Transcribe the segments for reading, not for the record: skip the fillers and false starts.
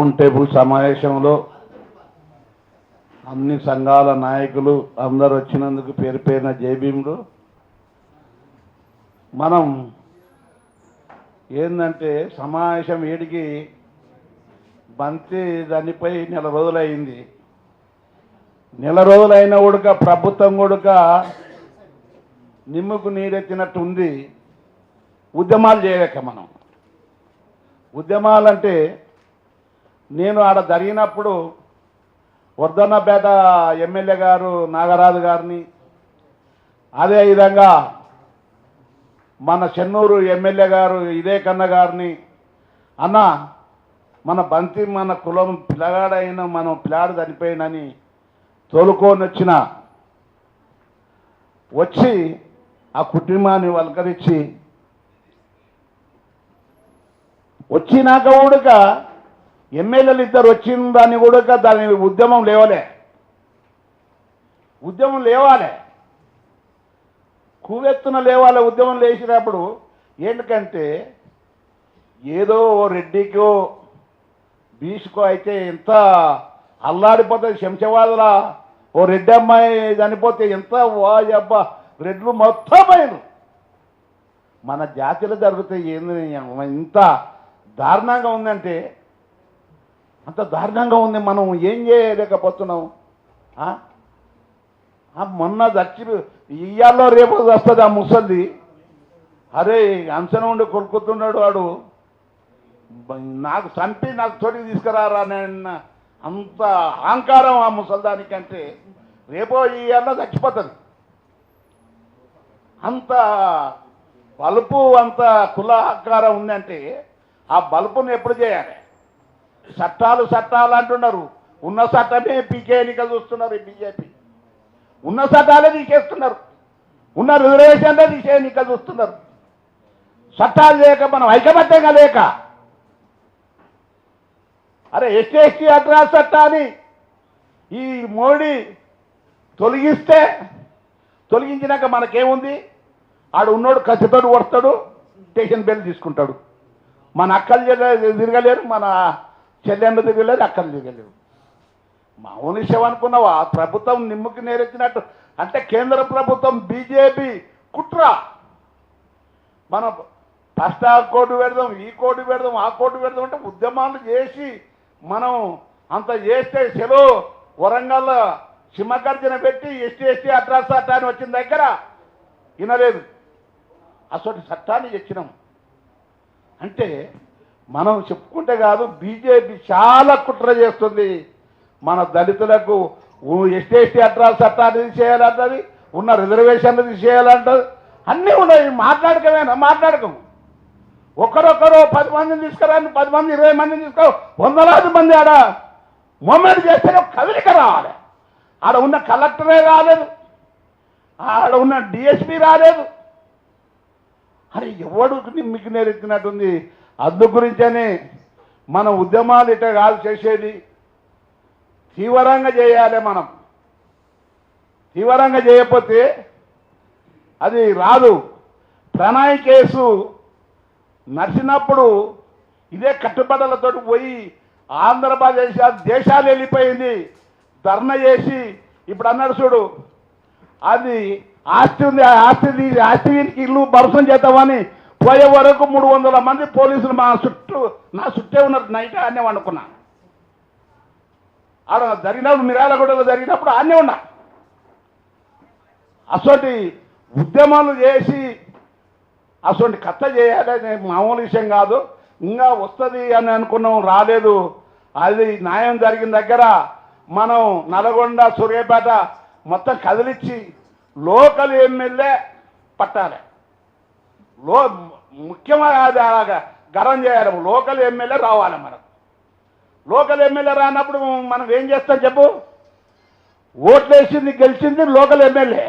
Round table సమావేశంలో అన్ని సంఘాల నాయకులు అందరూ వచ్చినందుకు పేరు పేరున జైభీములు. మనం ఏంటంటే సమావేశం ఏడికి బంతి దానిపై నెల రోజులైంది. నెల రోజులైన కూడా ప్రభుత్వం కూడా నిమ్ముకు నీరెత్తినట్టు ఉంది. ఉద్యమాలు చేయలేక మనం ఉద్యమాలంటే నేను ఆడ జరిగినప్పుడు వర్ధన్నపేట ఎమ్మెల్యే గారు నాగరాజు గారిని, అదేవిధంగా మన చెన్నూరు ఎమ్మెల్యే గారు ఇదే కన్న గారిని, అన్న మన బంతి మన కులం పిల్లగాడైన మనం పిల్లాడు చనిపోయినని తోలుకొని వచ్చి ఆ కుటుంబాన్ని వలకరించి వచ్చినాక కూడా ఎమ్మెల్యేలు ఇద్దరు వచ్చిన దాన్ని కూడా దాని ఉద్యమం లేవాలి, కూవెత్తున లేవాలి. ఉద్యమం లేచినప్పుడు ఏంటంటే ఏదో రెడ్డికో బీసుకో అయితే ఎంత అల్లాడిపోతుంది. శంషాబాద్ల ఓ రెడ్డి అమ్మాయి చనిపోతే ఎంత అబ్బా రెడ్లు మొత్తం అయిన మన జాతిలో జరుగుతాయి. ఏంది ఇంత దారుణంగా ఉందంటే అంత దారుణంగా ఉంది. మనం ఏం చేయలేకపోతున్నాం. మొన్న దచ్చి ఇయ్యాల్లో రేపు వస్తుంది ఆ ముసలిది. అరే అంశన ఉండి కొనుక్కుతున్నాడు వాడు, నాకు చంపి నాకు తోటికి తీసుకురారా నేను అంత అహంకారం ఆ ముసల్దానికంటే రేపో ఇయ్యాల్లో చచ్చిపోతుంది. అంత బలుపు అంత కుల అహంకారం ఉందంటే ఆ బలుపును ఎప్పుడు చేయాలి? చట్టాలు అంటున్నారు. ఉన్న చట్టమే పీకే ఎన్నిక చూస్తున్నారు ఈ బీజేపీ. ఉన్న చట్టాలే తీసేస్తున్నారు, ఉన్న రిజర్వేషన్లే తీసే ఎన్నిక చూస్తున్నారు. చట్టాలు లేక మనం ఐకమత్యంగా లేక అరే ఎస్టీ అట్రాస్ చట్టాన్ని ఈ మోడీ తొలగించినాక మనకేముంది? ఆడు ఉన్నోడు కసితోడు కొడతాడు, స్టేషన్ బెల్ తీసుకుంటాడు. మన అక్కలు తిరగలేరు, మన చెల్లెళ్ళు తిరగలేరు, అక్కలు తిరగలేరు. మౌనిషం అనుకున్నావా? ప్రభుత్వం నిమ్ముకి నేరెత్తినట్టు అంటే కేంద్ర ప్రభుత్వం బీజేపీ కుట్ర. మనం ఫస్ట్ ఆ కోర్టు పెడదాం, ఈ కోర్టు పెడదాం, ఆ కోర్టు పెడదాం అంటే ఉద్యమాలు చేసి మనం అంత చేస్తే సెలవు వరంగల్ సింహగర్జన పెట్టి ఎస్టీ అట్రాస్ చట్టాన్ని వచ్చిన దగ్గర వినలేదు. అసలు చట్టాన్ని తెచ్చినాం అంటే మనం చెప్పుకుంటే కాదు, బీజేపీ చాలా కుట్ర చేస్తుంది. మన దళితులకు ఎస్టీ అట్రాస్ చట్టాన్ని తీసేయాలంటది, ఉన్న రిజర్వేషన్లు తీసేయాలంటది, అన్నీ ఉన్నాయి. మాట్లాడకము. ఒకరొకరు 10 మందిని తీసుకురాని, 10 మంది 20 మందిని తీసుకో, వందలాది మంది ఆడ మూమెంట్ చేస్తేనే కదలిక రావాలి. ఆడ ఉన్న కలెక్టరే రాలేదు, ఆడ ఉన్న డిఎస్పీ రాలేదు. అరే ఎవడు మీకు నేరెత్తినట్టుంది. అందు గురించనే మన ఉద్యమాలు ఇట కాదు చేసేది, తీవ్రంగా చేయాలి. మనం తీవ్రంగా చేయకపోతే అది రాదు. ప్రణయ్ కేసు నడిచినప్పుడు ఇదే కట్టుబడులతో పోయి ఆంధ్రప్రదేశ్ దేశాలు వెళ్ళిపోయింది, ధర్నా చేసి. ఇప్పుడు అన్నాడు చూడు, అది ఆస్తి ఉంది, ఆస్తి వీరికి ఇల్లు భరసం చేద్దామని పోయే వరకు 300 మంది పోలీసులు నా చుట్టే ఉన్నారు. నైట్ ఆనే వండుకున్నా. ఆడ జరిగినప్పుడు మిర్యాలగూడలో జరిగినప్పుడు ఆనే ఉన్నా. అసోటి ఉద్యమాలు చేసి అసోటి కథ చేయాలి, మామూలు విషయం కాదు. ఇంకా వస్తుంది అని అనుకున్నాం, రాలేదు. అది న్యాయం జరిగిన దగ్గర మనం నల్గొండ సూర్యాపేట మొత్తం కదిలిచ్చి లోకల్ ఎమ్మెల్యే పట్టాలి. ముఖ్యమైన గరం చేయాలి. లోకల్ ఎమ్మెల్యే రావాలి. మనం లోకల్ ఎమ్మెల్యే రానప్పుడు మనం ఏం చేస్తాం చెప్పు? ఓట్లేసింది గెలిచింది లోకల్ ఎమ్మెల్యే.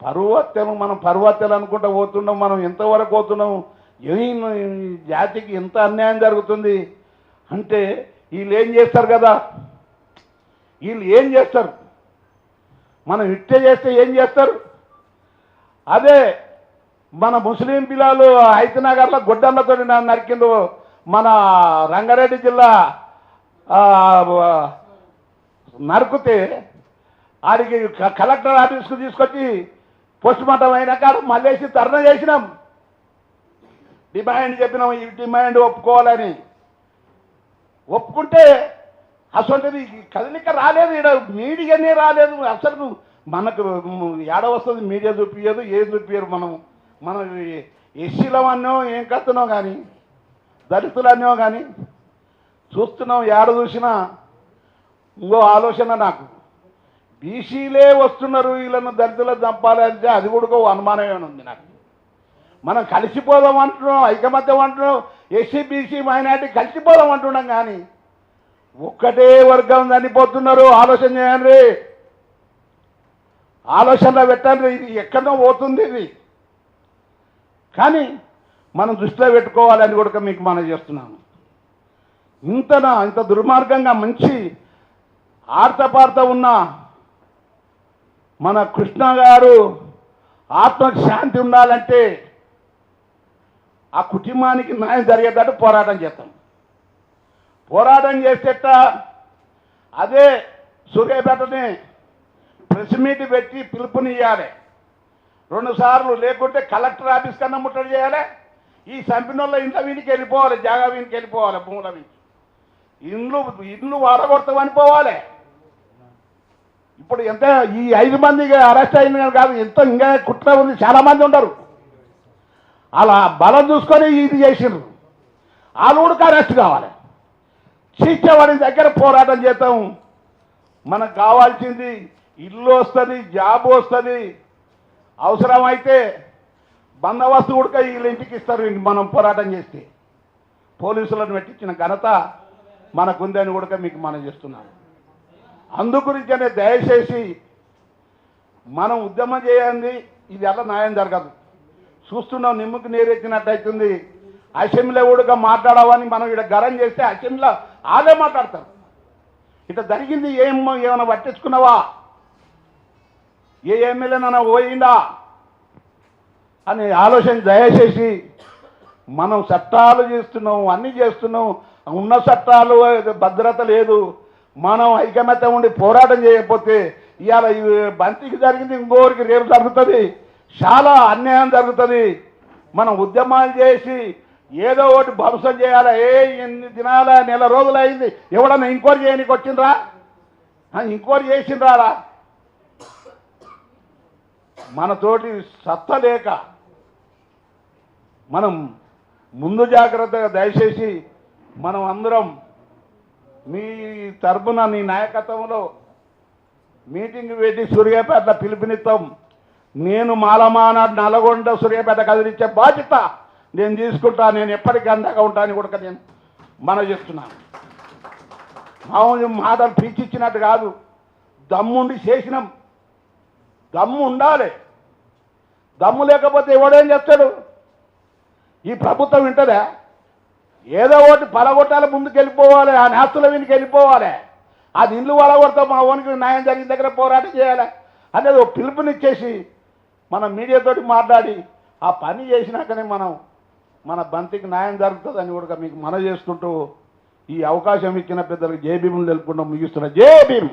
పరువత్యలు మనం పరువత్యలు అనుకుంటూ పోతున్నాం. మనం ఎంతవరకు పోతున్నాం? జాతికి ఎంత అన్యాయం జరుగుతుంది అంటే వీళ్ళు ఏం చేస్తారు కదా, వీళ్ళు ఏం చేస్తారు? మనం ఇట్టే చేస్తే ఏం చేస్తారు? అదే మన ముస్లిం పిల్లలు హైతనగర్లో గొడ్డళ్ళతో నరికిండు. మన రంగారెడ్డి జిల్లా నరుకుతే ఆడికి కలెక్టర్ ఆఫీస్కు తీసుకొచ్చి పోస్ట్ మార్టం అయినాక మళ్ళేసి ధర్నా చేసినాం. డిమాండ్ చెప్పినాం, ఈ డిమాండ్ ఒప్పుకోవాలని. ఒప్పుకుంటే అసలు కదలిక రాలేదు, ఇక్కడ మీడియానే రాలేదు. అసలు మనకు ఏడ వస్తుంది, మీడియా చూపించదు, ఏం చూపించరు. మనం ఎస్సీలం అన్నో ఏం కడుతున్నాం కానీ, దళితులన్నో కానీ చూస్తున్నాం. ఏడ చూసినా ఇంకో ఆలోచన నాకు, బీసీలే వస్తున్నారు వీళ్ళను దళితులను చంపాలంటే అది కూడా అనుమానమే ఉంది నాకు. మనం కలిసిపోదాం అంటున్నాం, ఐకమత్యం అంటున్నాం, ఎస్సీ బీసీ మైనార్టీ కలిసిపోదాం అంటున్నాం కానీ ఒక్కటే వర్గం చనిపోతున్నారు. ఆలోచన చేయండి, ఆలోచనలో పెట్టండి. ఇది ఎక్కడో పోతుంది ఇది. కానీ మనం దృష్టిలో పెట్టుకోవాలని కూడా మీకు మనం చేస్తున్నాను. ఇంత దుర్మార్గంగా మంచి ఆర్తపార్త ఉన్న మన కృష్ణ గారు ఆత్మకు శాంతి ఉండాలంటే ఆ కుటుంబానికి న్యాయం జరిగేటట్టు పోరాటం చేస్తాం. పోరాటం చేసేట అదే సూర్యాపేటని ప్రెస్ మీట్ పెట్టి పిలుపునియ్యాలి 2 సార్లు. లేకుంటే కలెక్టర్ ఆఫీస్ కన్నా ముట్టడి చేయాలి. ఈ సంపినోళ్ళ ఇంట్లో వీనికి వెళ్ళిపోవాలి, జాగా వీనికి వెళ్ళిపోవాలి, భూముల వీనికి ఇండ్లు వాడగొడతామని పోవాలి. ఇప్పుడు ఎంత ఈ 5 మందికి అరెస్ట్ అయిన కాదు, ఎంత ఇంకా కుట్ర ఉంది, చాలామంది ఉండరు. అలా బలం చూసుకొని ఇది చేసిండ్రు. వాళ్ళు కూడా అరెస్ట్ కావాలి. శిక్షవాడి దగ్గర పోరాటం చేద్దాం. మనకు కావాల్సింది ఇల్లు వస్తుంది, జాబ్ వస్తుంది, అవసరమైతే బందోబస్తు కూడా వీళ్ళ ఇంటికి ఇస్తారు మనం పోరాటం చేస్తే. పోలీసులను పెట్టించిన ఘనత మనకుందని కూడా మీకు మనం చేస్తున్నాం. అందుగురించనే దయచేసి మనం ఉద్యమం చేయండి. ఇది అలా న్యాయం జరగదు. చూస్తున్నాం, నిమ్మకు నీరెత్తినట్టు అవుతుంది. అసెంబ్లీ కూడా మాట్లాడవని మనం ఇక్కడ గరం చేస్తే అసెంబ్లీలో వాళ్ళే మాట్లాడతారు. ఇట్లా జరిగింది ఏమైనా పట్టించుకున్నావా, ఏ ఎమ్మెల్యేనన్నా పోయిందా అని ఆలోచన దయచేసి మనం చట్టాలు చేస్తున్నాం, అన్నీ చేస్తున్నాం. ఉన్న చట్టాలు భద్రత లేదు. మనం ఐకమత్యం ఉండి పోరాటం చేయకపోతే ఇవాళ బంతికి జరిగింది ఇంకోరికి రేపు జరుగుతుంది. చాలా అన్యాయం జరుగుతుంది. మనం ఉద్యమాలు చేసి ఏదో ఒకటి భవిష్యత్ చేయాలా. ఎన్ని దినాల నెల రోజులు అయింది, ఎవడన్నా ఇంక్వైరీ చేయడానికి వచ్చిండ్రా? ఇంక్వైరీ చేసిండ్రా? మనతోటి సత్తా లేక మనం ముందు జాగ్రత్తగా దయచేసి మనం అందరం మీ తరపున నీ నాయకత్వంలో మీటింగ్ పెట్టి సూర్యాపేట పిలుపునిస్తాం. నేను మాలమానాడు నల్గొండ సూర్యాపేట కదిలించే బాధ్యత నేను తీసుకుంటా. నేను ఎప్పటికీ అండగా ఉంటాను కూడా నేను మనం చెప్తున్నాను. మామూలు మాటలు పీచిచ్చినట్టు కాదు, దమ్ముండి చేసినాం. దమ్ము ఉండాలి. దమ్ము లేకపోతే ఎవడేం చెప్తాడు? ఈ ప్రభుత్వం వింటదా? ఏదో ఒకటి పలగొట్టాలి, ముందుకు వెళ్ళిపోవాలి, ఆ నేస్తుల వీనికి వెళ్ళిపోవాలి. అది ఇల్లు వలగొడతాం, మా ఓనికి న్యాయం జరిగిన దగ్గర పోరాటం చేయాలి అనేది ఒక పిలుపునిచ్చేసి మనం మీడియాతోటి మాట్లాడి ఆ పని చేసినాకనే మన బంతికి న్యాయం జరుగుతుందని కూడా మీకు మనవి చేసుకుంటూ ఈ అవకాశం ఇచ్చిన పెద్దలకు జై భీములు తెలుపుకుంటూ ముగిస్తున్నా. జై భీమ్.